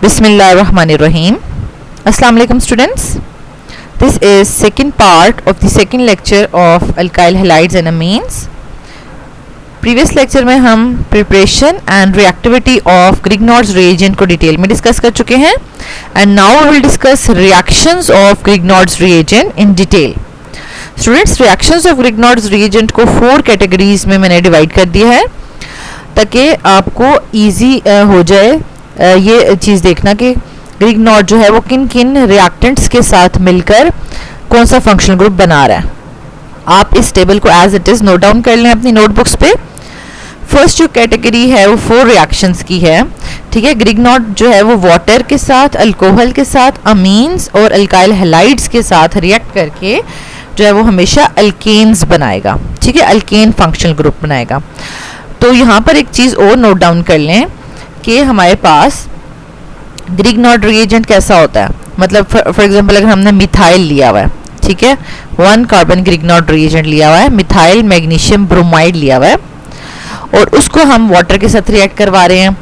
Bismillahirrahmanirrahim. Assalamu alaikum students. This is second part of the second lecture of alkyl halides and amines. Previous lecture में हम preparation and reactivity of Grignard's reagent को detail में discuss कर चुके हैं and now we will discuss reactions of Grignard's reagent in detail. Students, reactions of Grignard's reagent को 4 categories में मैंने डिवाइड कर दिया है ताकि आपको easy हो जाए ये चीज़ देखना कि ग्रिग्नॉर्ड जो है वो किन किन रिएक्टेंट्स के साथ मिलकर कौन सा फंक्शनल ग्रुप बना रहा है. आप इस टेबल को as it is note down कर लें अपनी नोटबुक्स पे. फर्स्ट जो कैटेगरी है वो 4 रिएक्शंस की है. ठीक है, ग्रिग्नॉर्ड जो है वो वाटर के साथ, अल्कोहल के साथ, अमीन्स और अल्काइल हैलाइड्स के साथ रिएक्ट करके जो है वो हमेशा अल्केन्स बनाएगा. ठीक है, अल्केन फंक्शनल ग्रुप बनाएगा. तो यहाँ पर एक चीज़ और नोट डाउन कर लें कि हमारे पास ग्रिग्नॉर्ड रिएजेंट कैसा होता है. मतलब फॉर एग्जांपल अगर हमने मिथाइल लिया हुआ है, ठीक है, 1 कार्बन ग्रिग्नॉर्ड रिएजेंट लिया हुआ है, मिथाइल मैग्नीशियम ब्रोमाइड लिया हुआ है और उसको हम वाटर के साथ रिएक्ट करवा रहे हैं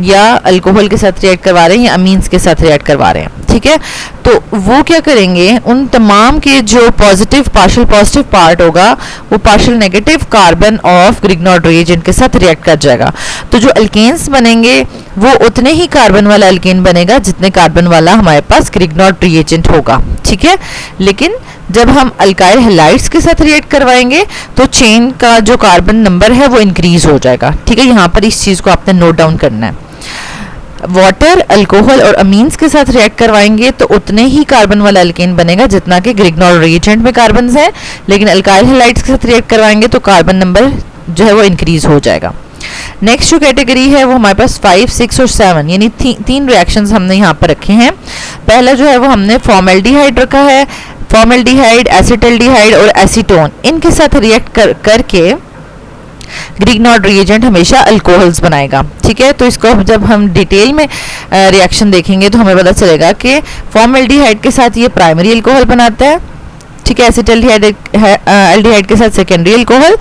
या अल्कोहल के साथ रिएक्ट करवा रहे हैं या अमीन्स के साथ रिएक्ट करवा रहे हैं. ठीक है, तो वो क्या करेंगे, उन तमाम के जो पॉजिटिव पार्शियल पॉजिटिव पार्ट होगा वो partial negative carbon of Grignard reagent के साथ रिएक्ट कर जाएगा. तो जो अल्केन्स बनेंगे वो उतने ही कार्बन वाला अल्केन बनेगा जितने कार्बन वाला हमारे पास ग्रिग्नॉर्ड रिएजेंट होगा. ठीक है, लेकिन जब हम अल्काइल हैलाइड्स के साथ रिएक्ट करवाएंगे तो चेन का जो कार्बन नंबर है वो इंक्रीज हो जाएगा. ठीक है, यहाँ पर इस चीज़ को आपने नोट डाउन करना है. वाटर, अल्कोहल और अमीन्स के साथ रिएक्ट करवाएंगे तो उतने ही कार्बन वाला अल्केन बनेगा जितना कि ग्रिग्नॉर्ड रिएजेंट में कार्बन है, लेकिन अल्काइल हैलाइड्स के साथ रिएक्ट करवाएंगे तो कार्बन नंबर जो है वो इंक्रीज हो जाएगा. नेक्स्ट जो कैटेगरी है वो हमारे पास 5, 6 और 7 यानी 3 रिएक्शंस हमने यहाँ पर रखे हैं. पहला जो है वो हमने फॉर्मेल्डिहाइड रखा है. फॉर्मेल्डिहाइड, एसिटल्डिहाइड और एसीटोन, इनके साथ रिएक्ट करके ग्रिग्नॉर्ड रिएजेंट हमेशा अल्कोहल्स बनाएगा. ठीक है, तो इसको जब हम डिटेल में रिएक्शन देखेंगे तो हमें पता चलेगा कि फॉर्मेल्डिहाइड के साथ ये प्राइमरी अल्कोहल बनाता है. ठीक है, एसिटल्डिहाइड के साथ सेकेंडरी अल्कोहल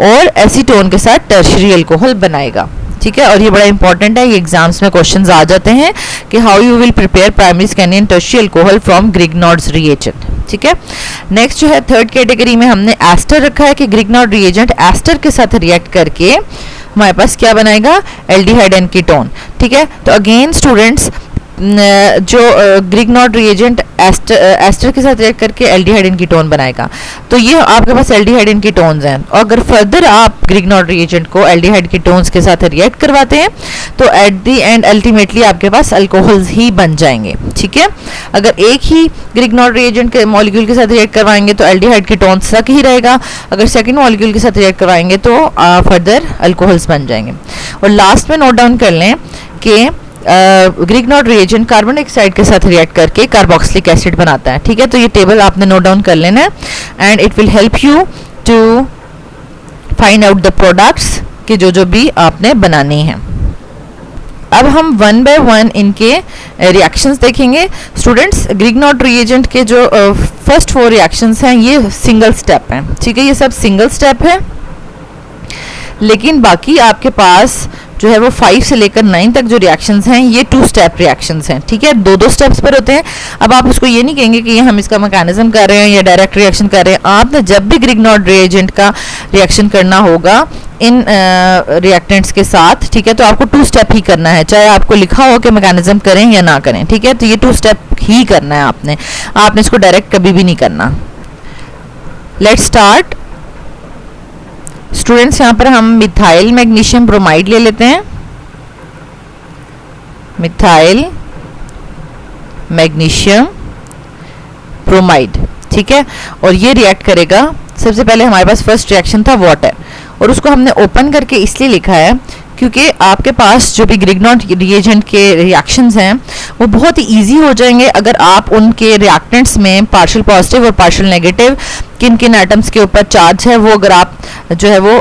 और एसीटोन के साथ टर्शियरी अल्कोहल बनाएगा. ठीक है, और ये बड़ा इंपॉर्टेंट है, ये एग्जाम्स में क्वेश्चंस आ जाते हैं कि how you will prepare primary, secondary and tertiary alcohol from Grignard's reagent. ठीक है, नेक्स्ट जो है थर्ड कैटेगरी में हमने एस्टर रखा है कि ग्रिग्नॉर्ड रिएजेंट एस्टर के साथ रिएक्ट करके हमारे पास क्या बनाएगा, एल्डिहाइड एंड कीटोन. ठीक है, तो अगेन स्टूडेंट्स जो ग्रिग्नॉर्ड रिएजेंट एस्टर के साथ रिएक्ट करके एल्डिहाइड एंड कीटोन बनाएगा. तो ये आपके पास एल्डिहाइड एंड कीटोन्स हैं और अगर फर्दर आप ग्रिग्नॉर्ड रिएजेंट को एल्डिहाइड कीटोन्स के साथ रिएक्ट करवाते हैं तो एट द एंड अल्टीमेटली आपके पास अल्कोहल्स ही बन जाएंगे. ठीक है, अगर एक ही ग्रिग्नॉर्ड रिएजेंट के मॉलिक्यूल के साथ रिएक्ट करवाएंगे तो एल्डिहाइड कीटोन्स तक ही रहेगा. अगर सेकेंड मॉलिक्यूल के साथ रिएक्ट करवाएंगे तो फर्दर अल्कोहल्स बन जाएंगे. और लास्ट में नोट डाउन कर लें कि ग्रिग्नॉर्ड रिएजेंट कार्बन डाइऑक्साइड के साथ रिएक्ट करके कार्बोक्सिलिक एसिड बनाता है. ठीक है, तो ये टेबल आपने नोट डाउन कर लेना है and it will help you to find out the products कि जो भी आपने बनाने हैं. अब हम 1 बाय 1 इनके रिएक्शंस देखेंगे. स्टूडेंट्स, ग्रिग्नॉर्ड रिएजेंट के जो फर्स्ट 4 रिएक्शंस हैं ये सिंगल स्टेप हैं. ठीक है, ये सब सिंगल स्टेप है, लेकिन बाकी आपके पास जो है वो 5 से लेकर 9 तक जो रिएक्शंस हैं ये 2 स्टेप रिएक्शंस हैं. ठीक है, 2 स्टेप्स पर होते हैं. अब आप उसको ये नहीं कहेंगे कि ये हम इसका मैकेनिज्म कर रहे हैं या डायरेक्ट रिएक्शन कर रहे हैं. आपने जब भी ग्रिग्नॉर्ड रिएजेंट का रिएक्शन करना होगा इन रिएक्टेंट्स के साथ, ठीक है, तो आपको 2 स्टेप ही करना है, चाहे आपको लिखा हो कि मैकेनिज्म करें या ना करें. ठीक है, तो ये 2 स्टेप ही करना है आपने इसको डायरेक्ट कभी भी नहीं करना. Let's start. स्टूडेंट्स, यहाँ पर हम मिथाइल मैग्नीशियम ब्रोमाइड ले लेते हैं. Methyl magnesium bromide. ठीक है, और ये रिएक्ट करेगा. सबसे पहले हमारे पास फर्स्ट रिएक्शन था वाटर और उसको हमने ओपन करके इसलिए लिखा है क्योंकि आपके पास जो भी ग्रिग्नॉर्ड रिएजेंट के रिएक्शंस हैं वो बहुत ही ईजी हो जाएंगे अगर आप उनके रिएक्टेंट्स में पार्शियल पॉजिटिव और पार्शियल नेगेटिव किन किन एटम्स के ऊपर चार्ज है वो अगर आप जो है वो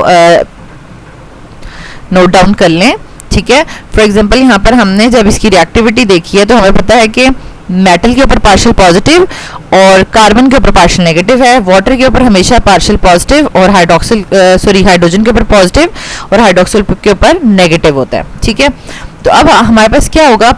नोट डाउन कर लें. ठीक है, फॉर एग्जांपल यहाँ पर हमने जब इसकी रिएक्टिविटी देखी है तो हमें पता है कि मेटल के ऊपर पार्शियल पॉजिटिव और कार्बन के ऊपर पार्शियल नेगेटिव है. वाटर के ऊपर हमेशा पार्शियल पॉजिटिव और हाइड्रोजन के ऊपर पॉजिटिव और हाइड्रोक्सिल के ऊपर नेगेटिव होता है. ठीक है, तो अब हमारे पास क्या होगा,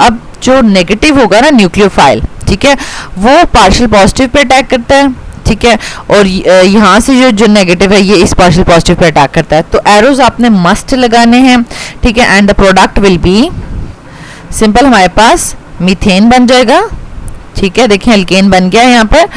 अब जो नेगेटिव होगा ना न्यूक्लियोफाइल, ठीक है, वो पार्शियल पॉजिटिव पे अटैक करता है, ठीक है, और यहाँ से जो नेगेटिव है ये इस पार्शियल पॉजिटिव पे अटैक करता है। तो एरोज आपने मस्ट लगाने हैं, ठीक है, and the product will be simple, हमारे पास मीथेन बन जाएगा, ठीक है, देखिए एल्केन बन गया यहाँ पर,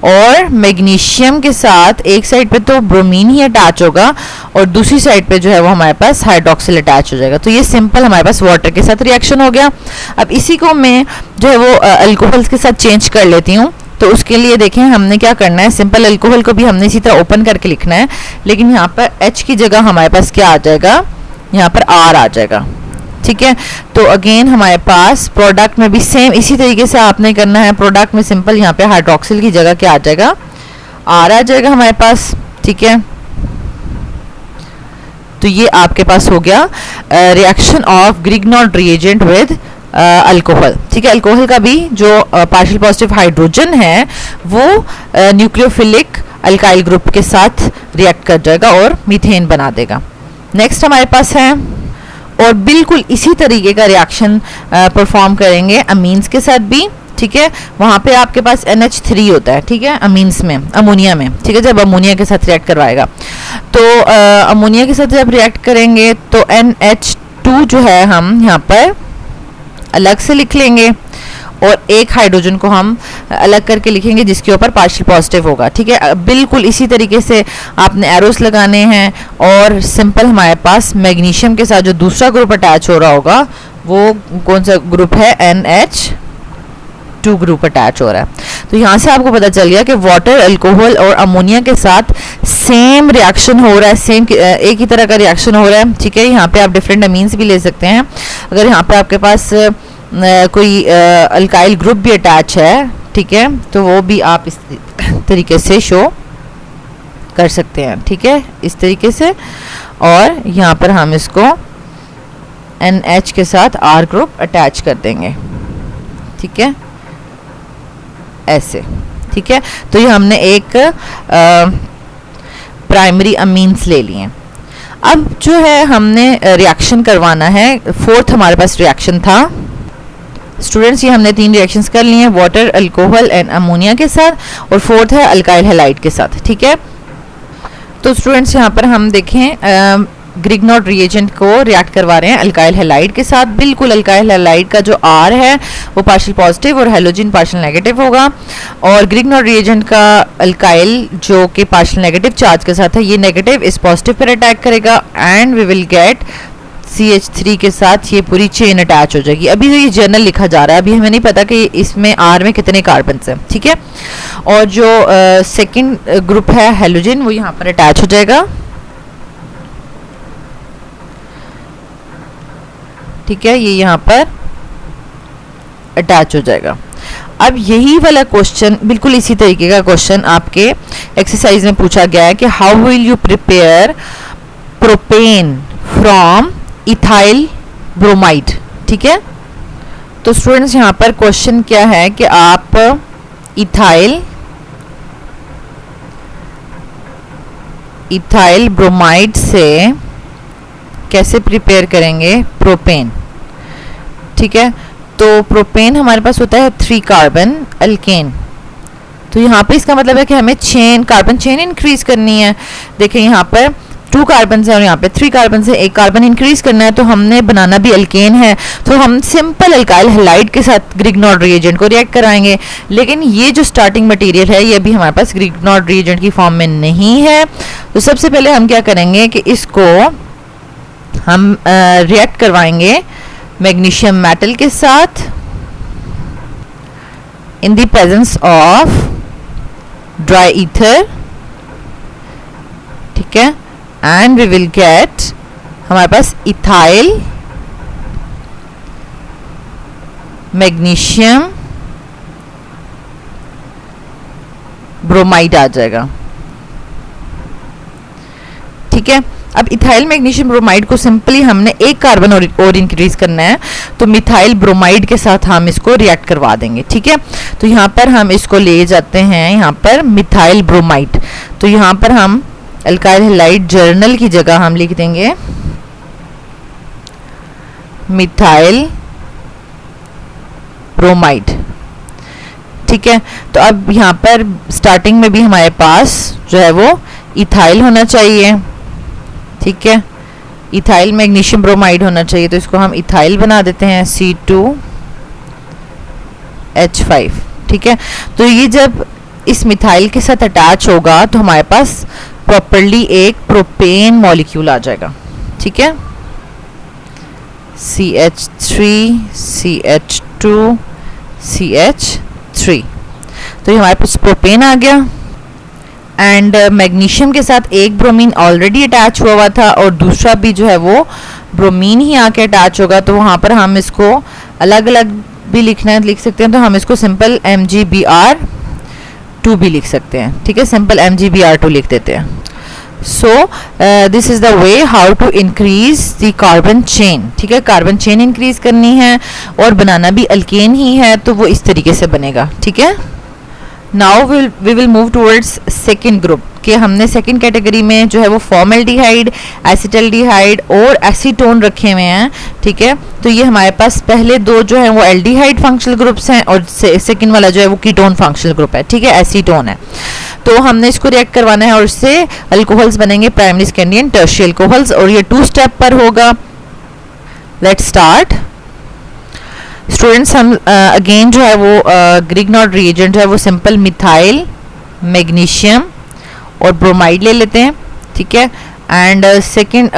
और मैग्नीशियम के साथ एक साइड पे तो ब्रोमीन ही अटैच होगा और दूसरी साइड पे जो है वो हमारे पास हाइड्रोक्सिल अटैच हो जाएगा। तो ये सिंपल हमारे पास वाटर के साथ रिएक्शन हो गया। अब इसी को मैं जो है वो अल्कोहल्स के साथ चेंज कर लेती हूँ। तो उसके लिए देखें हमने क्या करना है, सिंपल अल्कोहल को भी हमने इसी तरह ओपन करके लिखना है, लेकिन यहाँ पर H की जगह हमारे पास क्या आ जाएगा, यहाँ पर R आ जाएगा, ठीक है। तो अगेन हमारे पास प्रोडक्ट में भी सेम इसी तरीके से आपने करना है। प्रोडक्ट में सिंपल यहाँ पे हाइड्रोक्सिल की जगह क्या आ जाएगा, R आ जाएगा हमारे पास, ठीक है। तो ये आपके पास हो गया reaction of Grignard reagent with alcohol, ठीक है। अल्कोहल का भी जो पार्शियल पॉजिटिव हाइड्रोजन है वो न्यूक्लियोफिलिक अल्काइल ग्रुप के साथ रिएक्ट कर जाएगा और मीथेन बना देगा। नेक्स्ट हमारे पास है, और बिल्कुल इसी तरीके का रिएक्शन परफॉर्म करेंगे अमीन्स के साथ भी, ठीक है। वहाँ पे आपके पास NH3 होता है, ठीक है, अमीन्स में, अमोनिया में, ठीक है, जब अमोनिया के साथ रिएक्ट करवाएगा। तो अमोनिया के साथ जब रिएक्ट करेंगे तो NH2 जो है हम यहाँ पर अलग से लिख लेंगे और एक हाइड्रोजन को हम अलग करके लिखेंगे जिसके ऊपर पार्शियल पॉजिटिव होगा, ठीक है। बिल्कुल इसी तरीके से आपने एरोस लगाने हैं, और सिंपल हमारे पास मैग्नीशियम के साथ जो दूसरा ग्रुप अटैच हो रहा होगा वो कौन सा ग्रुप है, NH2 ग्रुप अटैच हो रहा है। तो यहाँ से आपको पता चल गया कि वाटर, अल्कोहल और अमोनिया के साथ सेम रिएक्शन हो रहा है, सेम एक ही तरह का रिएक्शन हो रहा है, ठीक है। यहाँ पे आप डिफरेंट अमीन्स भी ले सकते हैं। अगर यहाँ पे आपके पास कोई अल्काइल ग्रुप भी अटैच है, ठीक है, तो वो भी आप इस तरीके से शो कर सकते हैं, ठीक है, इस तरीके से। और यहाँ पर हम इसको NH के साथ R ग्रुप अटैच कर देंगे, ठीक है, ऐसे, ठीक है। तो ये हमने एक प्राइमरी अमीन्स ले लिए। अब जो है हमने रिएक्शन करवाना है, फोर्थ हमारे पास रिएक्शन था स्टूडेंट्स, ये हमने 3 रिएक्शंस कर लिए हैं, वाटर, अल्कोहल एंड अमोनिया के साथ, और फोर्थ है अल्काइल हैलाइड के साथ, ठीक है। तो स्टूडेंट्स यहाँ पर हम देखें ग्रिग्नॉल्ड रिएजेंट को रिएक्ट करवा रहे हैं अल्काइल हैलाइड के साथ। बिल्कुल अल्काइल हैलाइड का जो R है वो पार्शियल पॉजिटिव और हैलोजन पार्शियल नेगेटिव होगा, और ग्रिग्नॉल्ड रिएजेंट का अल्काइल जो कि पार्शियल नेगेटिव चार्ज के साथ है, ये नेगेटिव इस पॉजिटिव पर अटैक करेगा and we will get CH3 के साथ ये पूरी चेन अटैच हो जाएगी। अभी तो ये जर्नल लिखा जा रहा है, अभी हमें नहीं पता कि इसमें R में कितने कार्बन हैं, ठीक है। और जो सेकंड ग्रुप है हैलोजन वो यहाँ पर अटैच हो जाएगा, ठीक है, ये यहाँ पर अटैच हो जाएगा। अब यही वाला क्वेश्चन, बिल्कुल इसी तरीके का क्वेश्चन आपके एक्सरसाइज में पूछा गया है कि how will you prepare propane from ethyl bromide, ठीक है। तो स्टूडेंट्स यहाँ पर क्वेश्चन क्या है कि आप इथाइल ब्रोमाइड से कैसे प्रिपेयर करेंगे प्रोपेन, ठीक है। तो प्रोपेन हमारे पास होता है 3 कार्बन अल्केन। तो यहाँ पे इसका मतलब है कि हमें कार्बन चेन इंक्रीज करनी है। देखिए यहाँ पर 2 कार्बन है और यहाँ पे 3 कार्बन से 1 कार्बन इंक्रीज करना है, तो हमने बनाना भी अल्केन है, तो हम सिंपल अल्काइल हैलाइड के साथ ग्रिग्नॉल्ड रिएजेंट को रिएक्ट कराएंगे। लेकिन ये जो स्टार्टिंग मटेरियल है ये अभी हमारे पास ग्रिग्नॉल्ड रिएजेंट की फॉर्म में नहीं है। तो सबसे पहले हम क्या करेंगे कि इसको हम रिएक्ट करवाएंगे मैग्नीशियम मेटल के साथ in the presence of dry ether, ठीक है, एंड वी विल गेट हमारे पास इथाइल मैग्नीशियम ब्रोमाइड आ जाएगा, ठीक है। अब इथाइल मैग्नीशियम ब्रोमाइड को सिंपली हमने 1 कार्बन और इंक्रीज करना है, तो मिथाइल ब्रोमाइड के साथ हम इसको रिएक्ट करवा देंगे, ठीक है। तो यहाँ पर हम इसको ले जाते हैं यहाँ पर मिथाइल ब्रोमाइड। तो यहाँ पर हम अल्काइल हैलाइड जर्नल की जगह हम लिख देंगे मिथाइल ब्रोमाइड। ठीक है, तो अब यहाँ पर स्टार्टिंग में भी हमारे पास जो है वो इथाइल होना चाहिए। ठीक है, इथाइल मैग्नीशियम ब्रोमाइड होना चाहिए, तो इसको हम इथाइल बना देते हैं C2H5। ठीक है, तो ये जब इस मिथाइल के साथ अटैच होगा तो हमारे पास प्रॉपरली एक प्रोपेन मॉलिक्यूल आ जाएगा। ठीक है, CH3CH2CH3, तो ये हमारे पास प्रोपेन आ गया। एंड मैग्नीशियम के साथ एक ब्रोमीन ऑलरेडी अटैच हुआ था और दूसरा भी जो है वो ब्रोमीन ही आके अटैच होगा, तो वहाँ पर हम इसको अलग अलग भी लिख सकते हैं, तो हम इसको सिंपल MgBr2 भी लिख सकते हैं। ठीक है, सिंपल MgBr2 लिख देते हैं। So this is the way how to increase the carbon chain. ठीक है, कार्बन चेन इंक्रीज करनी है और बनाना भी अल्केन ही है, तो वो इस तरीके से बनेगा। ठीक है, now we will move towards second group कि हमने सेकेंड कैटेगरी में जो है वो फॉर्मल्डिहाइड, एसिटल्डिहाइड और एसीटोन रखे हुए हैं। ठीक है, तो ये हमारे पास पहले दो जो है वो एल्डिहाइड फंक्शनल ग्रुप्स हैं और सेकेंड वाला जो है वो कीटोन फंक्शनल ग्रुप है। ठीक है, एसीटोन है, तो हमने इसको रिएक्ट करवाना है और इससे अल्कोहल्स बनेंगे, primary, secondary and tertiary alcohols, और ये 2 स्टेप पर होगा। Let's start students. हम अगेन जो है वो ग्रिग्नॉर्ड रिएजेंट जो है वो सिंपल मिथाइल, मैग्नीशियम और ब्रोमाइड ले लेते हैं। ठीक है, एंड सेकेंड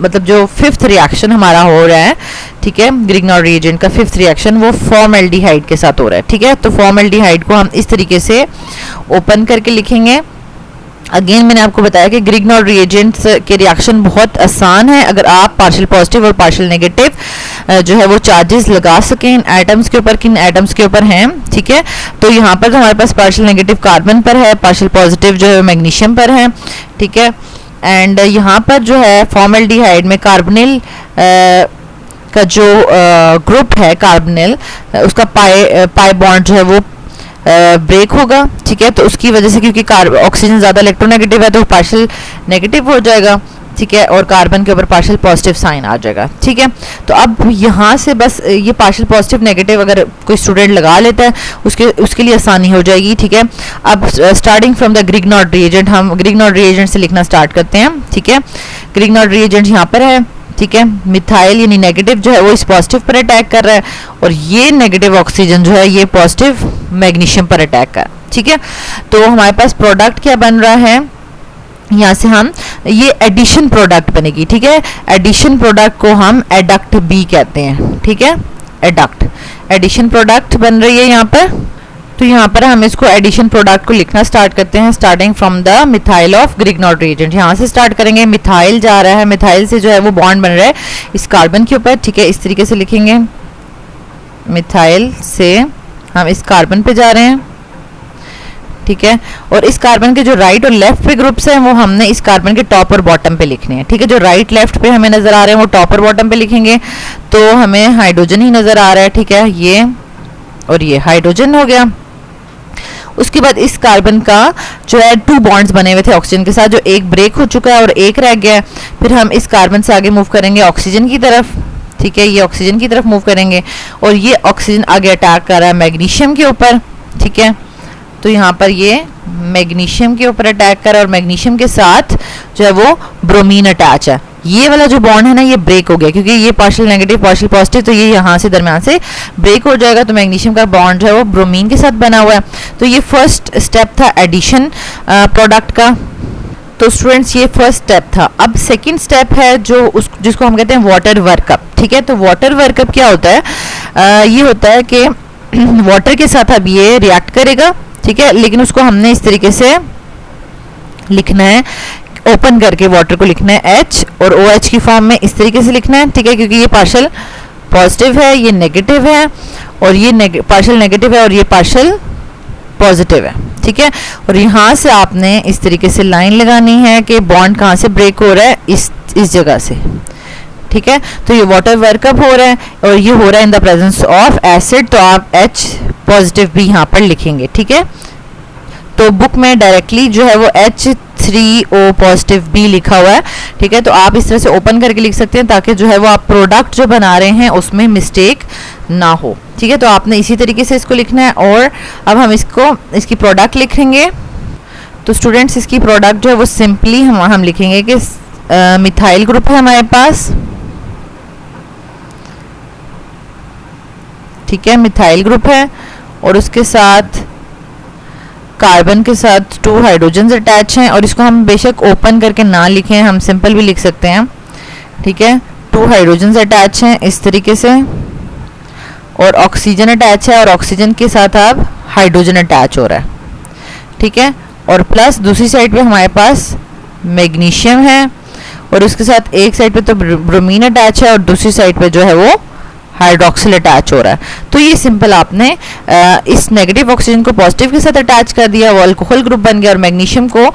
मतलब जो फिफ्थ रिएक्शन हमारा हो रहा है, ठीक है, ग्रिग्नॉर्ड रिएजेंट का फिफ्थ रिएक्शन वो फॉर्मल्डिहाइड के साथ हो रहा है। ठीक है, तो फॉर्मल्डिहाइड को हम इस तरीके से ओपन करके लिखेंगे। अगेन मैंने आपको बताया कि ग्रिग्नॉर्ड रिएजेंट्स के रिएक्शन बहुत आसान है अगर आप पार्शियल पॉजिटिव और पार्शियल नेगेटिव जो है वो चार्जेस लगा सकें इन एटम्स के ऊपर, किन एटम्स के ऊपर हैं। ठीक है, तो यहाँ पर तो हमारे पास पार्शियल नेगेटिव कार्बन पर है, पार्शियल पॉजिटिव जो है मैग्नीशियम पर है। ठीक है, एंड यहाँ पर जो है फॉर्मल्डिहाइड में कार्बोनिल का जो ग्रुप है कार्बोनिल, उसका पाई बॉन्ड जो है वो ब्रेक होगा। ठीक है, तो उसकी वजह से क्योंकि ऑक्सीजन ज़्यादा इलेक्ट्रोनेगेटिव है तो पार्शियल नेगेटिव हो जाएगा। ठीक है, और कार्बन के ऊपर पार्शियल पॉजिटिव साइन आ जाएगा। ठीक है, तो अब यहाँ से बस ये पार्शियल पॉजिटिव नेगेटिव अगर कोई स्टूडेंट लगा लेता है उसके लिए आसानी हो जाएगी। ठीक है, अब स्टार्टिंग फ्रॉम द ग्रिग्नॉर्ड रिएजेंट हम ग्रिग्नॉर्ड रिएजेंट से लिखना स्टार्ट करते हैं। ठीक है, ग्रिग्नॉर्ड रिएजेंट यहाँ पर है। ठीक है, मिथाइल यानी नेगेटिव जो है वो इस पॉजिटिव पर अटैक कर रहा है और ये नेगेटिव ऑक्सीजन जो है ये पॉजिटिव मैग्नीशियम पर अटैक कर। ठीक है, तो हमारे पास प्रोडक्ट क्या बन रहा है, यहाँ से हम ये एडिशन प्रोडक्ट बनेगी। ठीक है, एडिशन प्रोडक्ट को हम एडक्ट बी कहते हैं। ठीक है, एडिशन प्रोडक्ट बन रही है यहाँ पर, तो यहाँ पर हम इसको एडिशन प्रोडक्ट को लिखना स्टार्ट करते हैं starting from the methyl of Grignard reagent. यहाँ से स्टार्ट करेंगे, मिथाइल जा रहा है, मिथाइल से जो है वो बॉन्ड बन रहा है इस कार्बन के ऊपर। ठीक है, इस तरीके से लिखेंगे, मिथाइल से हम इस कार्बन पे जा रहे हैं। ठीक है, और इस कार्बन के जो राइट और लेफ्ट पे ग्रुप्स हैं वो हमने इस कार्बन के टॉप और बॉटम पे लिखने हैं। ठीक है, जो राइट लेफ्ट पे हमें नजर आ रहे हैं वो टॉप और बॉटम पे लिखेंगे, तो हमें हाइड्रोजन ही नजर आ रहा है। ठीक है, ये और ये हाइड्रोजन हो गया। उसके बाद इस कार्बन का जो है 2 बॉन्ड्स बने हुए थे ऑक्सीजन के साथ, जो एक ब्रेक हो चुका है और एक रह गया है। फिर हम इस कार्बन से आगे मूव करेंगे ऑक्सीजन की तरफ। ठीक है, ये ऑक्सीजन की तरफ मूव करेंगे और ये ऑक्सीजन आगे अटैक कर रहा है मैग्नीशियम के ऊपर। ठीक है, तो यहाँ पर ये मैग्नीशियम के ऊपर अटैक कर रहा है और मैग्नीशियम के साथ जो है वो ब्रोमीन अटैच है। ये वाला जो बॉन्ड है ना ये ब्रेक हो गया क्योंकि ये पार्शियल नेगेटिव पार्शियल पॉजिटिव, तो ये यहाँ से दरम्यान से ब्रेक हो जाएगा, तो मैग्नीशियम का बॉन्ड जो है वो ब्रोमीन के साथ बना हुआ है। तो ये फर्स्ट स्टेप था एडिशन प्रोडक्ट का। तो स्टूडेंट्स ये फर्स्ट स्टेप था। अब सेकंड स्टेप है जिसको हम कहते हैं वाटर वर्कअप। ठीक है, तो वाटर वर्कअप क्या होता है, ये होता है कि वाटर के साथ अब ये रिएक्ट करेगा। ठीक है, लेकिन उसको हमने इस तरीके से लिखना है, ओपन करके वाटर को लिखना है H और OH की फॉर्म में इस तरीके से लिखना है। ठीक है, क्योंकि ये पार्शियल पॉजिटिव है, ये नेगेटिव है और ये पार्शियल नेगेटिव है और ये पार्शियल पॉजिटिव है। ठीक है, और यहाँ से आपने इस तरीके से लाइन लगानी है कि बॉन्ड कहाँ से ब्रेक हो रहा है, इस जगह से। ठीक है, तो ये वाटर वर्कअप हो रहा है और ये हो रहा है इन द प्रेजेंस ऑफ एसिड, तो आप H पॉजिटिव भी यहाँ पर लिखेंगे। ठीक है, तो बुक में डायरेक्टली जो है वो H CH3O पॉजिटिव B लिखा हुआ है, ठीक है। तो आप इस तरह से ओपन करके लिख सकते हैं ताकि जो है वो आप प्रोडक्ट जो बना रहे हैं उसमें मिस्टेक ना हो, ठीक है। तो आपने इसी तरीके से इसको लिखना है। और अब हम इसकी प्रोडक्ट लिखेंगे। तो स्टूडेंट्स इसकी प्रोडक्ट जो है वो सिंपली हम लिखेंगे कि मिथाइल ग्रुप है हमारे पास, ठीक है, मिथाइल ग्रुप है और उसके साथ कार्बन के साथ 2 हाइड्रोजन अटैच हैं। और इसको हम बेशक ओपन करके ना लिखें, हम सिंपल भी लिख सकते हैं, ठीक है। 2 हाइड्रोजन अटैच हैं इस तरीके से और ऑक्सीजन अटैच है और ऑक्सीजन के साथ अब हाइड्रोजन अटैच हो रहा है, ठीक है। और प्लस दूसरी साइड पे हमारे पास मैग्नीशियम है और उसके साथ एक साइड पे तो ब्रोमीन अटैच है और दूसरी साइड पे जो है वो हाइड्रोक्सिल अटैच हो रहा है। तो ये सिंपल आपने इस नेगेटिव ऑक्सीजन को पॉजिटिव के साथ अटैच कर दिया, वो अल्कोहल ग्रुप बन गया, और मैग्नीशियम को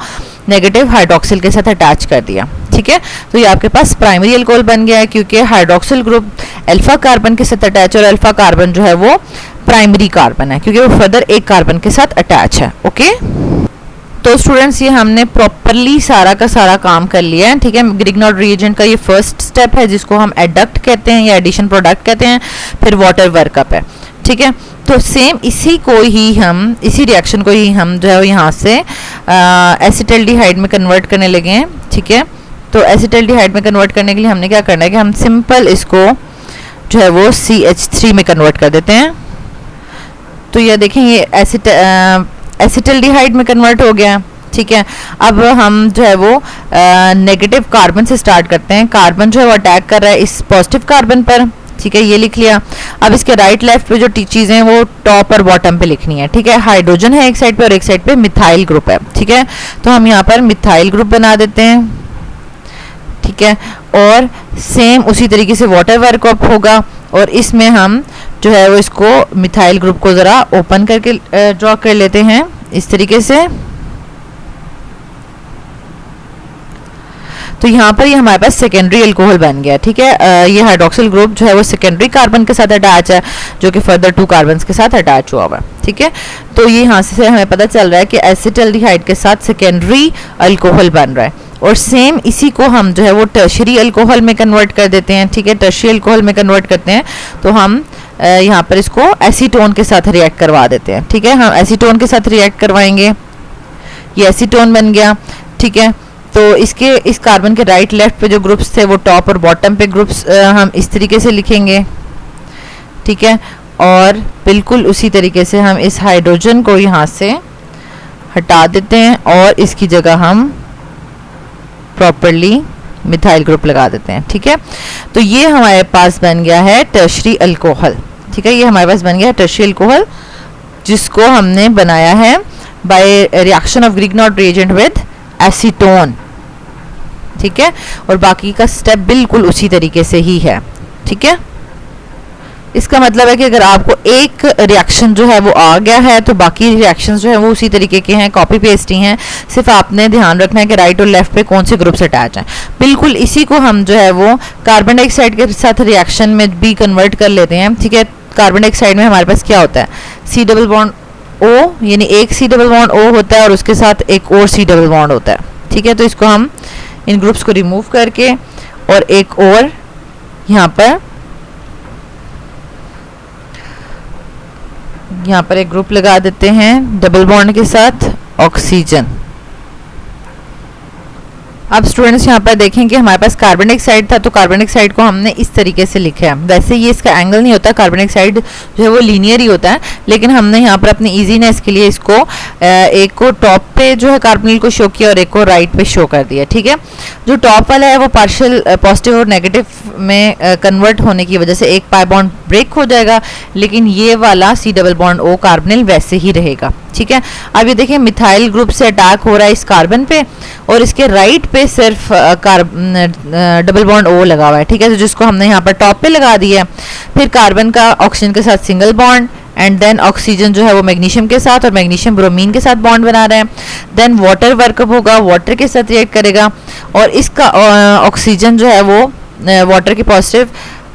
नेगेटिव हाइड्रोक्सिल के साथ अटैच कर दिया, ठीक है। तो ये आपके पास प्राइमरी अल्कोहल बन गया है क्योंकि हाइड्रोक्सिल ग्रुप अल्फा कार्बन के साथ अटैच है और अल्फा कार्बन जो है वो प्राइमरी कार्बन है क्योंकि वो फर्दर एक कार्बन के साथ अटैच है, ओके। तो स्टूडेंट्स ये हमने प्रॉपरली सारा का सारा काम कर लिया है, ठीक है। ग्रिग्नॉर्ड रिएजेंट का ये फर्स्ट स्टेप है जिसको हम एडक्ट कहते हैं या एडिशन प्रोडक्ट कहते हैं, फिर वाटर वर्कअप है, ठीक है। तो सेम इसी रिएक्शन को ही हम जो है यहाँ से एसिटल्डिहाइड में कन्वर्ट करने लगे हैं, ठीक है। तो एसिटल्डिहाइड में कन्वर्ट करने के लिए हमने क्या करना है कि हम सिंपल इसको जो है वो CH3 में कन्वर्ट कर देते हैं। तो ये देखें ये एसिटल्डिहाइड में कन्वर्ट हो गया, ठीक है। अब हम जो है वो नेगेटिव कार्बन से स्टार्ट करते हैं। कार्बन जो है वो अटैक कर रहा है इस पॉजिटिव कार्बन पर, ठीक है, ये लिख लिया। अब इसके राइट लेफ्ट पे जो चीज़ें हैं वो टॉप और बॉटम पे लिखनी है, ठीक है। हाइड्रोजन है एक साइड पे और एक साइड पे मिथाइल ग्रुप है, ठीक है। तो हम यहाँ पर मिथाइल ग्रुप बना देते हैं, ठीक है। और सेम उसी तरीके से वाटर वर्कअप होगा और इसमें हम जो है वो इसको मिथाइल ग्रुप को ज़रा ओपन करके ड्रॉ कर लेते हैं इस तरीके से। तो यहाँ पर ये हमारे पास सेकेंडरी अल्कोहल बन गया, ठीक है। ये हाइड्रोक्सिल ग्रुप जो है वो सेकेंडरी कार्बन के साथ अटैच है जो कि फर्दर 2 कार्बन के साथ अटैच हुआ हुआ है, ठीक है। तो ये यहाँ से हमें पता चल रहा है कि एसिटल्डिहाइड के साथ सेकेंडरी अल्कोहल बन रहा है। और सेम इसी को हम जो है वो टर्शियरी अल्कोहल में कन्वर्ट कर देते हैं, ठीक है। टर्शियरी अल्कोहल में कन्वर्ट करते हैं तो हम यहाँ पर इसको एसीटोन के साथ रिएक्ट करवा देते हैं, ठीक है। हम एसीटोन के साथ रिएक्ट करवाएंगे, ये एसीटोन बन गया, ठीक है। तो इस कार्बन के राइट लेफ्ट पे जो ग्रुप्स थे वो टॉप और बॉटम पे ग्रुप्स हम इस तरीके से लिखेंगे, ठीक है। और बिल्कुल उसी तरीके से हम इस हाइड्रोजन को यहाँ से हटा देते हैं और इसकी जगह हम प्रॉपरली मिथाइल ग्रुप लगा देते हैं, ठीक है। तो ये हमारे पास बन गया है टर्शियरी अल्कोहल, ठीक है। ये हमारे पास बन गया है टर्शियरी अल्कोहल जिसको हमने बनाया है by reaction of Grignard reagent with acetone, ठीक है। और बाकी का स्टेप बिल्कुल उसी तरीके से ही है, ठीक है। इसका मतलब है कि अगर आपको एक रिएक्शन जो है वो आ गया है तो बाकी रिएक्शंस जो है वो उसी तरीके के हैं, कॉपी पेस्ट ही हैं। सिर्फ आपने ध्यान रखना है कि राइट और लेफ्ट पे कौन से ग्रुप्स अटैच हैं। बिल्कुल इसी को हम जो है वो कार्बन डाइऑक्साइड के साथ रिएक्शन में भी कन्वर्ट कर लेते हैं, ठीक है। कार्बन डाइऑक्साइड में हमारे पास क्या होता है, C डबल बॉन्ड O, यानी एक C डबल बॉन्ड O होता है और उसके साथ एक और C डबल बॉन्ड होता है, ठीक है। तो इसको हम इन ग्रुप्स को रिमूव करके और एक और यहाँ पर एक ग्रुप लगा देते हैं डबल बॉन्ड के साथ ऑक्सीजन। अब स्टूडेंट्स यहाँ पर देखें कि हमारे पास कार्बन डाइऑक्साइड था तो कार्बन डाइऑक्साइड को हमने इस तरीके से लिखा है। वैसे ये इसका एंगल नहीं होता, कार्बन डाइऑक्साइड जो है वो लीनियर ही होता है, लेकिन हमने यहाँ पर अपनी इजीनेस के लिए इसको एक को टॉप पे जो है कार्बोनिल को शो किया और एक को राइट पे शो कर दिया, ठीक है। जो टॉप वाला है वो पार्शियल पॉजिटिव और नेगेटिव में कन्वर्ट होने की वजह से एक पाई बॉन्ड ब्रेक हो जाएगा, लेकिन ये वाला C double bond O carbonyl वैसे ही रहेगा, ठीक है। अब ये देखें मिथाइल ग्रुप से अटैक हो रहा है इस कार्बन पे और इसके राइट पे सिर्फ डबल बॉन्ड O लगा हुआ है, ठीक है। तो जिसको हमने यहाँ पर टॉप पे लगा दिया। फिर कार्बन का ऑक्सीजन के साथ single bond and then oxygen जो है वो मैग्नीशियम के साथ और मैग्नीशियम ब्रोमीन के साथ बॉन्ड बना रहे हैं। देन वाटर वर्कअप होगा, वाटर के साथ रिएक्ट करेगा और इसका ऑक्सीजन जो है वो वाटर के पॉजिटिव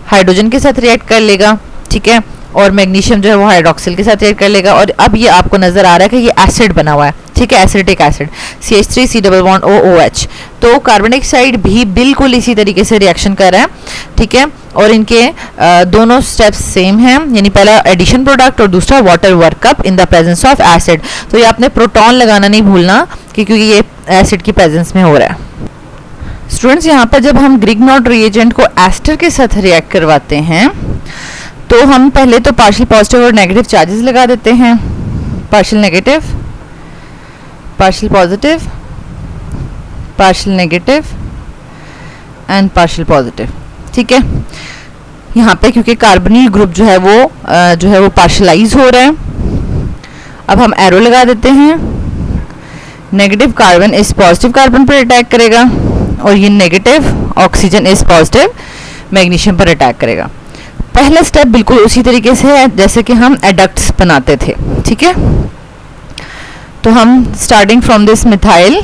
हाइड्रोजन के साथ रिएक्ट कर लेगा, ठीक है। और मैग्नीशियम जो है वो हाइड्रोक्सिल के साथ रिएक्ट कर लेगा और अब ये आपको नजर आ रहा है कि ये एसिड बना हुआ है, ठीक है, acidic acid CH3 C double bond OOH। तो कार्बन डाइऑक्साइड भी बिल्कुल इसी तरीके से रिएक्शन कर रहा है, ठीक है, और इनके दोनों स्टेप्स सेम हैं, यानी पहला एडिशन प्रोडक्ट और दूसरा water workup in the presence of acid. तो ये आपने प्रोटॉन लगाना नहीं भूलना क्योंकि ये एसिड की प्रेजेंस में हो रहा है। स्टूडेंट्स, यहाँ पर जब हम ग्रिग्नॉट रिएजेंट को एस्टर के साथ रिएक्ट करवाते हैं तो हम पहले तो पार्शियल पॉजिटिव और नेगेटिव चार्जेस लगा देते हैं, partial negative, partial positive, partial negative and partial positive, ठीक है। यहाँ पे क्योंकि कार्बोनिल ग्रुप जो है वो पार्शलाइज हो रहा है, अब हम एरो लगा देते हैं। नेगेटिव कार्बन इस पॉजिटिव कार्बन पर अटैक करेगा और ये नेगेटिव ऑक्सीजन इस पॉजिटिव मैग्नीशियम पर अटैक करेगा। पहला स्टेप बिल्कुल उसी तरीके से है जैसे कि हम एडक्ट्स बनाते थे, ठीक है। तो हम स्टार्टिंग फ्रॉम दिस मिथाइल,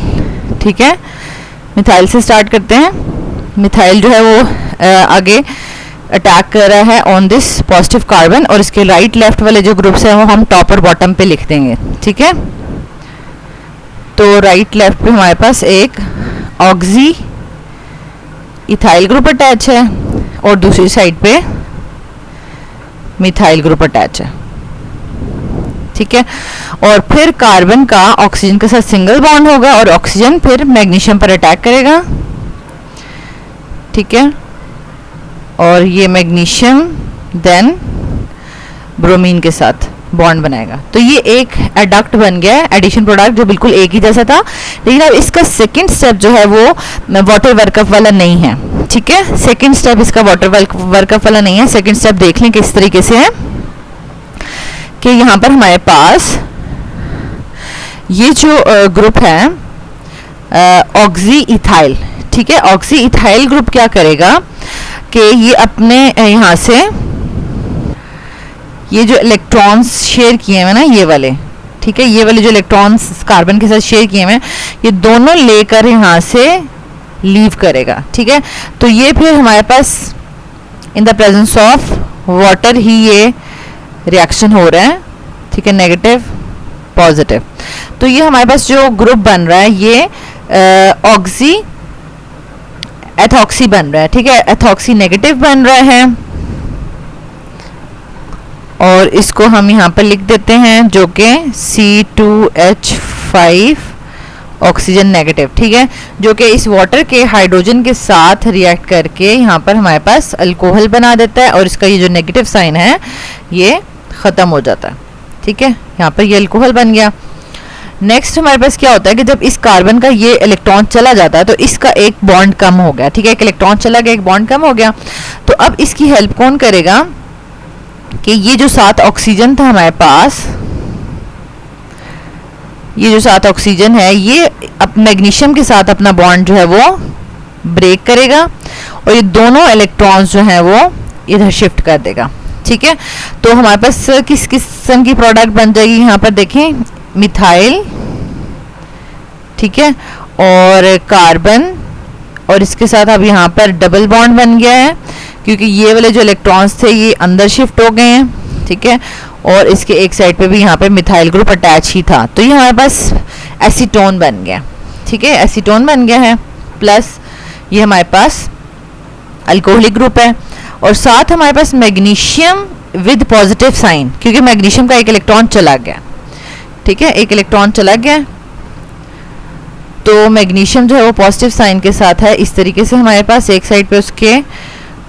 ठीक है, मिथाइल से स्टार्ट करते हैं। मिथाइल जो है वो आगे अटैक कर रहा है ऑन दिस पॉजिटिव कार्बन और इसके राइट लेफ्ट वाले जो ग्रुप्स हैं वो हम टॉप और बॉटम पे लिख देंगे, ठीक है। तो राइट लेफ्ट पे हमारे पास एक ऑक्सी इथाइल ग्रुप अटैच है और दूसरी साइड पे मिथाइल ग्रुप अटैच है, ठीक है। और फिर कार्बन का ऑक्सीजन के साथ सिंगल बॉन्ड होगा और ऑक्सीजन फिर मैग्नीशियम पर अटैक करेगा, ठीक है। और ये मैग्नीशियम देन ब्रोमीन के साथ बॉन्ड बनाएगा। तो ये एक एडक्ट बन गया है, एडिशन प्रोडक्ट जो बिल्कुल एक ही जैसा था, लेकिन अब इसका सेकंड स्टेप जो है वो वाटर वर्कअप वाला नहीं है, ठीक है। सेकंड स्टेप इसका वाटर वर्कअप वाला नहीं है। सेकंड स्टेप देख लें किस तरीके से है कि यहाँ पर हमारे पास ये जो ग्रुप है ऑक्सी इथाइल, ठीक है। ऑक्सी इथाइल ग्रुप क्या करेगा कि ये अपने यहाँ से ये जो इलेक्ट्रॉन्स शेयर किए हुए ना ये वाले, ठीक है, ये वाले जो इलेक्ट्रॉन्स कार्बन के साथ शेयर किए हुए हैं ये दोनों लेकर यहाँ से लीव करेगा, ठीक है। तो ये फिर हमारे पास in the presence of water ही ये रिएक्शन हो रहा है, ठीक है, नेगेटिव पॉजिटिव। तो ये हमारे पास जो ग्रुप बन रहा है ये ऑक्सी एथॉक्सी बन रहा है, ठीक है, एथॉक्सी नेगेटिव बन रहा है और इसको हम यहाँ पर लिख देते हैं जो कि C2H5 ऑक्सीजन नेगेटिव, ठीक है, जो कि इस वाटर के हाइड्रोजन के साथ रिएक्ट करके यहाँ पर हमारे पास अल्कोहल बना देता है और इसका ये जो नेगेटिव साइन है ये ख़त्म हो जाता है, ठीक है। यहाँ पर ये अल्कोहल बन गया। नेक्स्ट हमारे पास क्या होता है कि जब इस कार्बन का ये इलेक्ट्रॉन चला जाता है तो इसका एक बॉन्ड कम हो गया, ठीक है, एक इलेक्ट्रॉन चला गया, एक बॉन्ड कम हो गया। तो अब इसकी हेल्प कौन करेगा कि ये जो 7 ऑक्सीजन था हमारे पास, ये जो 7 ऑक्सीजन है ये अब मैग्नीशियम के साथ अपना बॉन्ड जो है वो ब्रेक करेगा और ये दोनों इलेक्ट्रॉन्स जो हैं वो इधर शिफ्ट कर देगा, ठीक है। तो हमारे पास किस किस्म की प्रोडक्ट बन जाएगी, यहाँ पर देखें, मिथाइल, ठीक है, और कार्बन और इसके साथ अब यहाँ पर डबल बॉन्ड बन गया है क्योंकि ये वाले जो इलेक्ट्रॉन्स थे ये अंदर शिफ्ट हो गए हैं, ठीक है, और इसके एक साइड पे भी यहाँ पे मिथाइल ग्रुप अटैच ही था। तो ये हमारे पास एसीटोन बन गया, ठीक है, एसीटोन बन गया है, प्लस ये हमारे पास अल्कोहलिक ग्रुप है और साथ हमारे पास मैग्नीशियम विद पॉजिटिव साइन क्योंकि मैग्नीशियम का एक इलेक्ट्रॉन चला गया, ठीक है, एक इलेक्ट्रॉन चला गया तो मैग्नीशियम जो है वो पॉजिटिव साइन के साथ है। इस तरीके से हमारे पास एक साइड पे उसके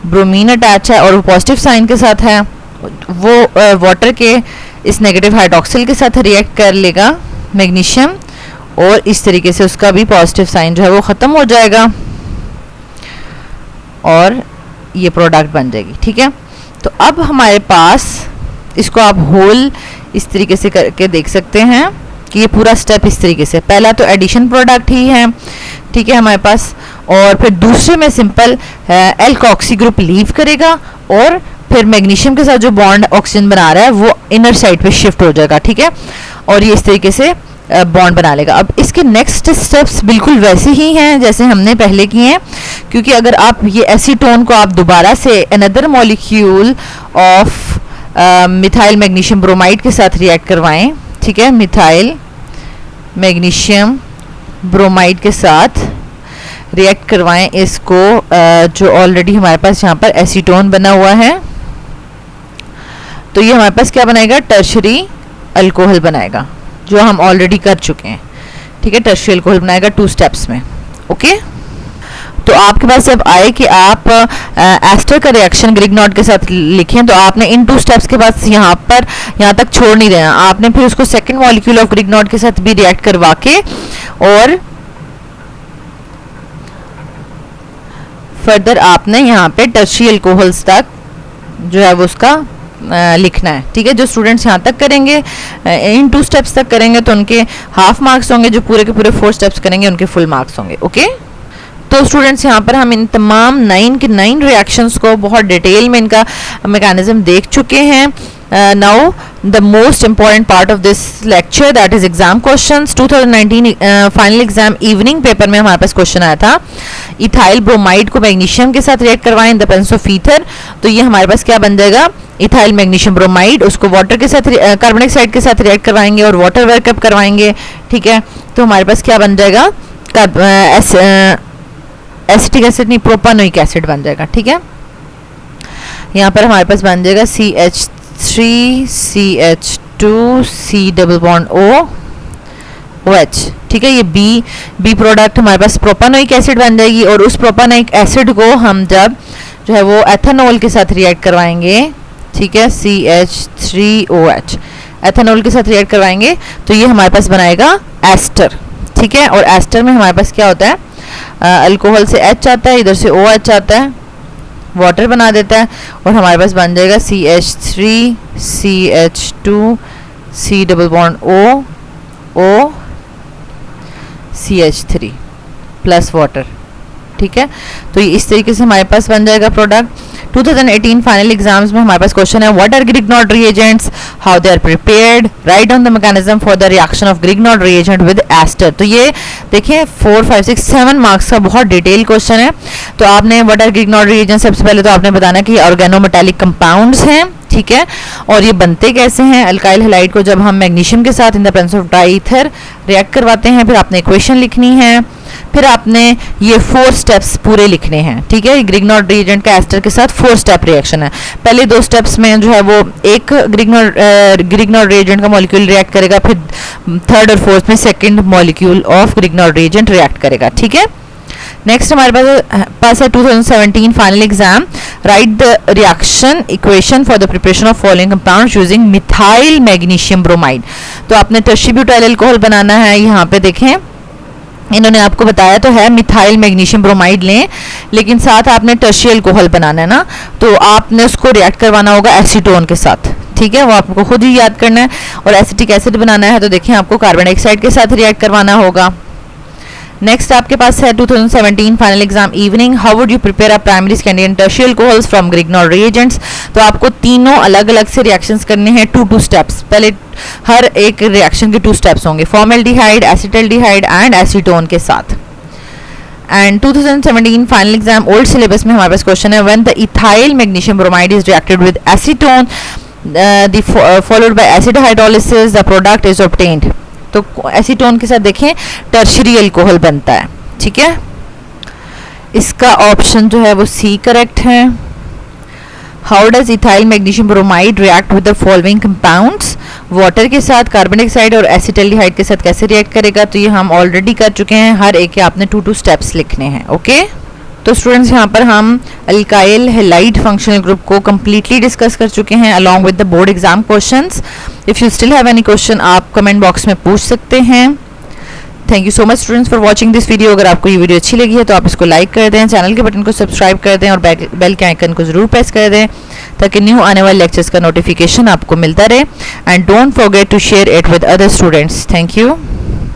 ब्रोमीन अटैच है और वो पॉजिटिव साइन के साथ है, वो वाटर के इस नेगेटिव हाइड्रोक्सिल के साथ रिएक्ट कर लेगा मैग्नीशियम और इस तरीके से उसका भी पॉजिटिव साइन जो है वो ख़त्म हो जाएगा और ये प्रोडक्ट बन जाएगी, ठीक है। तो अब हमारे पास इसको आप होल इस तरीके से करके देख सकते हैं कि ये पूरा स्टेप इस तरीके से, पहला तो एडिशन प्रोडक्ट ही है, ठीक है, हमारे पास, और फिर दूसरे में सिंपल एल्कोक्सी ग्रुप लीव करेगा और फिर मैग्नीशियम के साथ जो बॉन्ड ऑक्सीजन बना रहा है वो इनर साइड पे शिफ्ट हो जाएगा, ठीक है, और ये इस तरीके से बॉन्ड बना लेगा। अब इसके नेक्स्ट स्टेप्स बिल्कुल वैसे ही हैं जैसे हमने पहले किए हैं क्योंकि अगर आप ये एसीटोन को आप दोबारा से another molecule of methyl magnesium bromide के साथ रिएक्ट करवाएं, ठीक है, मिथाइल मैग्नीशियम ब्रोमाइड के साथ रिएक्ट करवाएं इसको, जो ऑलरेडी हमारे पास यहाँ पर एसीटोन बना हुआ है, तो ये हमारे पास क्या बनाएगा, टर्शरी अल्कोहल बनाएगा, जो हम ऑलरेडी कर चुके हैं। ठीक है, टर्शरी अल्कोहल बनाएगा 2 स्टेप्स में। ओके, तो आपके पास जब आए कि आप एस्टर का रिएक्शन ग्रिग्नॉट के साथ लिखें, तो आपने इन 2 स्टेप्स के बाद यहाँ तक छोड़ नहीं देना, आपने फिर उसको सेकंड मॉलिक्यूल ऑफ ग्रिग्नॉट के साथ भी रिएक्ट करवा के और फर्दर आपने यहाँ पे टर्शरी अल्कोहल्स तक जो है वो उसका लिखना है। ठीक है, जो स्टूडेंट्स यहाँ तक करेंगे, इन 2 स्टेप्स तक करेंगे, तो उनके हाफ मार्क्स होंगे, जो पूरे के पूरे 4 स्टेप्स करेंगे उनके फुल मार्क्स होंगे। ओके, तो स्टूडेंट्स यहाँ पर हम इन तमाम 9 के 9 रिएक्शंस को बहुत डिटेल में इनका मैकेनिज्म देख चुके हैं। Now the most important part of this lecture, that is exam questions. 2019 final exam evening paper में हमारे पास क्वेश्चन आया था, इथाइल ब्रोमाइड को मैग्नीशियम के साथ रिएक्ट करवाएं इन द प्रेजेंस ऑफ ईथर। तो ये हमारे पास क्या बन जाएगा, इथाइल मैग्नीशियम ब्रोमाइड, उसको वाटर के साथ कार्बनिक साइड के साथ रिएक्ट करवाएंगे और वाटर वर्कअप करवाएंगे। ठीक है, तो हमारे पास क्या बन जाएगा, एसिटिक एसिड नहीं, प्रोपानोइक एसिड बन जाएगा। ठीक है, यहाँ पर हमारे पास बन जाएगा CH3CH2 C double bond OH। ठीक है, ये बी प्रोडक्ट हमारे पास प्रोपानोइक एसिड बन जाएगी, और उस प्रोपानोइक एसिड को हम जब जो है वो एथेनॉल के साथ रिएक्ट करवाएंगे, ठीक है, CH3OH एथेनॉल के साथ रिएक्ट करवाएंगे, तो ये हमारे पास बनाएगा एस्टर। ठीक है, और एस्टर में हमारे पास क्या होता है, अल्कोहल से H आता है, इधर से OH आता है, वाटर बना देता है, और हमारे पास बन जाएगा CH3CH2 C double bond O CH3 plus water. ठीक है, तो ये इस तरीके से हमारे पास बन जाएगा प्रोडक्ट। 2018 फाइनल एग्जाम्स में हमारे पास क्वेश्चन है, what are Grignard reagents, how they are prepared, write down the mechanism for the reaction of Grignard reagent with ester. तो ये देखिए 4, 5, 6, 7 मार्क्स का बहुत डिटेल क्वेश्चन है। तो आपने व्हाट आर ग्रिग्नॉट रिएजेंट, सबसे पहले तो आपने बताना कि ऑर्गेनोमेटालिक कंपाउंड्स हैं। ठीक है, और ये बनते कैसे हैं, अल्काइल हैलाइड को जब हम मैग्नीशियम के साथ in the presence of diether react करवाते हैं, फिर आपने इक्वेशन लिखनी है, फिर आपने ये 4 स्टेप्स पूरे लिखने हैं। ठीक है, ग्रिग्नॉट रिएजेंट का एस्टर के साथ 4 स्टेप रिएक्शन है। पहले 2 स्टेप्स में जो है वो एक ग्रिग्नॉट रिएजेंट का मॉलिक्यूल रिएक्ट करेगा, फिर 3rd और 4th में second molecule of Grignard reagent react करेगा। ठीक है, नेक्स्ट हमारे पास है 2017 final exam, write the reaction equation for the preparation of following compounds using methyl magnesium bromide. तो आपने टर्शियरी ब्यूटाइल अल्कोहल बनाना है। यहाँ पे देखें, इन्होंने आपको बताया तो है मिथाइल मैग्नीशियम ब्रोमाइड लें, लेकिन साथ आपने टर्शियरी अल्कोहल बनाना है ना, तो आपने उसको रिएक्ट करवाना होगा एसीटोन के साथ। ठीक है, वो आपको खुद ही याद करना है। और एसिटिक एसिड बनाना है, तो देखें आपको कार्बन डाइऑक्साइड के साथ रिएक्ट करवाना होगा। नेक्स्ट आपके पास है 2017 final exam evening, how would you prepare a primary secondary and tertiary alcohols from Grignard reagents. तो आपको तीनों अलग अलग से रिएक्शंस करने हैं, 2 स्टेप्स। पहले हर एक रिएक्शन के 2 स्टेप्स होंगे, फॉर्मेल्डिहाइड, एसिटल्डिहाइड एंड एसीटोन के साथ। And 2017 final exam old syllabus में हमारे पास क्वेश्चन है, when the ethyl magnesium bromide is reacted with acetone followed by acid hydrolysis the product is obtained. तो एसीटोन के साथ देखें टर्शियरी अल्कोहल बनता है। ठीक है, इसका ऑप्शन जो है वो सी करेक्ट है। How does ethyl magnesium bromide react with the following compounds, water के साथ, कार्बन डाइऑक्साइड और एसिटल्डिहाइड के साथ कैसे रिएक्ट करेगा, तो ये हम ऑलरेडी कर चुके हैं, हर एक के आपने 2 स्टेप्स लिखने हैं। ओके, तो स्टूडेंट्स यहाँ पर हम अल्काइल हैलाइड फंक्शनल ग्रुप को कम्प्लीटली डिस्कस कर चुके हैं along with the board exam questions. If you still have any question आप कमेंट बॉक्स में पूछ सकते हैं। Thank you so much students for watching this video. अगर आपको ये वीडियो अच्छी लगी है तो आप इसको लाइक कर दें, चैनल के बटन को सब्सक्राइब कर दें और बेल के आइकन को ज़रूर प्रेस कर दें ताकि न्यू आने वाले लेक्चर्स का नोटिफिकेशन आपको मिलता रहे। And don't forget to share it with other students. Thank you.